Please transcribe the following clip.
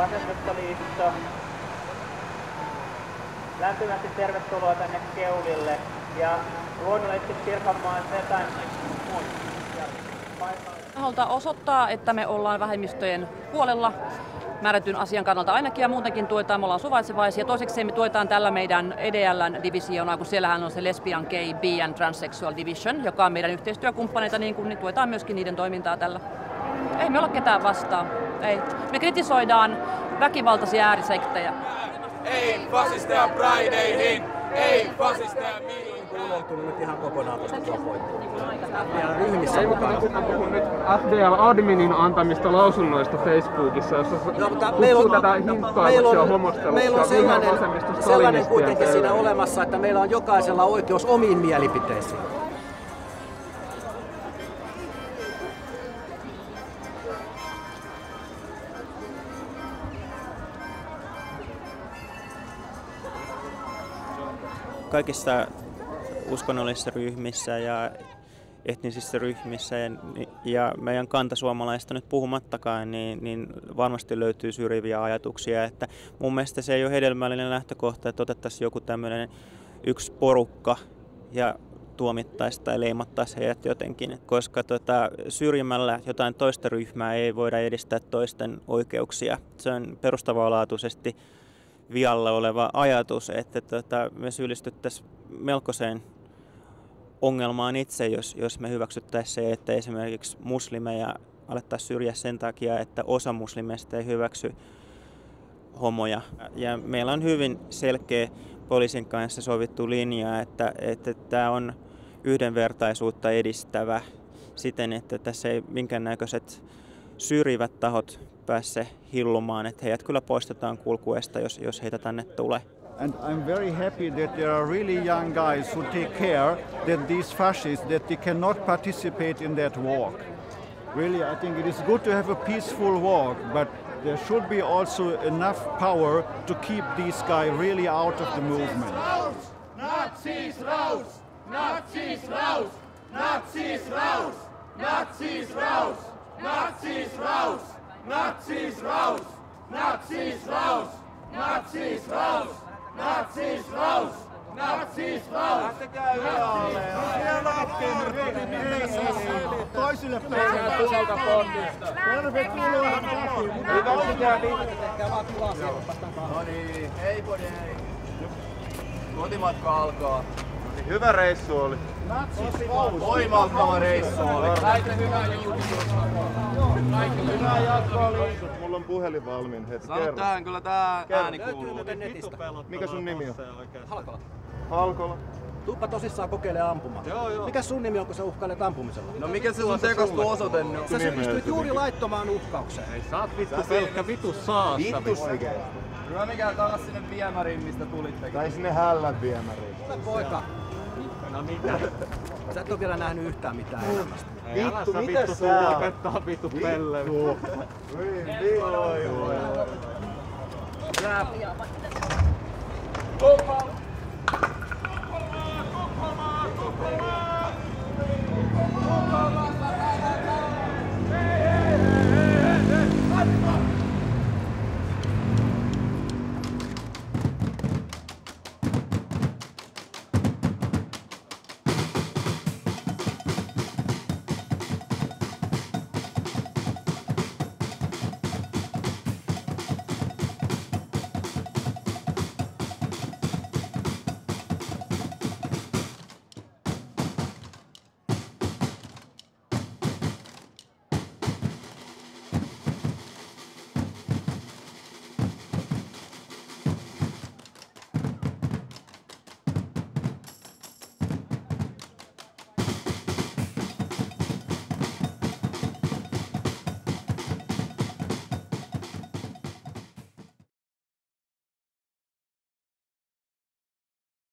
Vasemmistoliitto. Lämpimästi tervetuloa tänne Keulille ja luonnollisesti Pirkanmaan Setan. Halutaan osoittaa, että me ollaan vähemmistöjen puolella määrätyn asian kannalta ainakin ja muutenkin tuetaan, me ollaan suvaitsevaisia. Toiseksi me tuetaan tällä meidän EDL:n divisioonaa, kun siellähän on se lesbian, gay, bi and transsexual division, joka on meidän yhteistyökumppaneita, niin tuetaan myöskin niiden toimintaa tällä. Ei me olla ketään vastaan. Ei. Me kritisoidaan väkivaltaisia äärisektejä. Ei fasisteja Prideihin! Ei fasisteja mihinkään! Unohtunut nyt ihan kokonaan tuosta ryhmissä mukaan. Puhun nyt FDL-adminin antamista lausunnoista Facebookissa, jossa kutsuu tätä hinkkailuksia, homosteluksia, sellainen kuitenkin siinä olemassa, että meillä on jokaisella oikeus omiin mielipiteisiin. Kaikissa uskonnollisissa ryhmissä ja etnisissä ryhmissä ja meidän kantasuomalaista nyt puhumattakaan, niin varmasti löytyy syrjiviä ajatuksia. Että mun mielestä se ei ole hedelmällinen lähtökohta, että otettaisiin joku tämmöinen yksi porukka ja tuomittaisiin tai leimattaisiin heidät jotenkin, koska syrjimällä jotain toista ryhmää ei voida edistää toisten oikeuksia. Se on perustavanlaatuisesti vialla oleva ajatus, että me syyllistyttäisiin melkoiseen ongelmaan itse, jos me hyväksyttäisiin se, että esimerkiksi muslimeja alettaisiin syrjiä sen takia, että osa muslimeista ei hyväksy homoja. Ja meillä on hyvin selkeä poliisin kanssa sovittu linja, että tämä on yhdenvertaisuutta edistävä siten, että tässä ei minkäännäköiset syrjivät tahot pääse hillumaan, että heidät kyllä poistetaan kulkueesta, jos heitä tänne tulee. And I'm very happy that there are really young guys who take care that these fascists, that they cannot participate in that walk. Really, I think it is good to have a peaceful walk, but there should be also enough power to keep these guys really out of the movement. Nazis raus! Nazis raus! Nazis raus! Nazis raus! Nazis raus! Nazis raus! Nazis raus! Nazis raus! Nazis raus! Nazis raus! Lähtekää yölle! Toisille päivänä tuolta ponnista! Tervetuloa! Hyväksykää no niin, hei podi hei! Kotimatka alkaa. Hyvä reissu oli. Voimaltava reissu oli. Näitä hyvää julkisuutta. Hyvää jatkoa liikut. Mulla on puhelin valmiin heti. Sano tähän, kyllä tää ääni kuuluu. Mikä sun nimi on? Halkola. Halkola. Tuuppa tosissaan kokeile ampumaan. Joo. Mikä sun nimi on, kun sä uhkailet ampumisella? No mikä se sun tekastu osoite nyt? Sä syyllistyit juuri laittomaan uhkaukseen. Ei sä oot vittu pelkkä vitu saassa. Vittu oikeesti. Hyvä mikään takas sinne viemäriin, mistä tulitte. Tai sinne hällän viemäriin. Poika. No mitä? Sä et oo vielä nähnyt yhtään mitään elämästä. Vittu, mitä sä opettaa vittu pelle? Voi.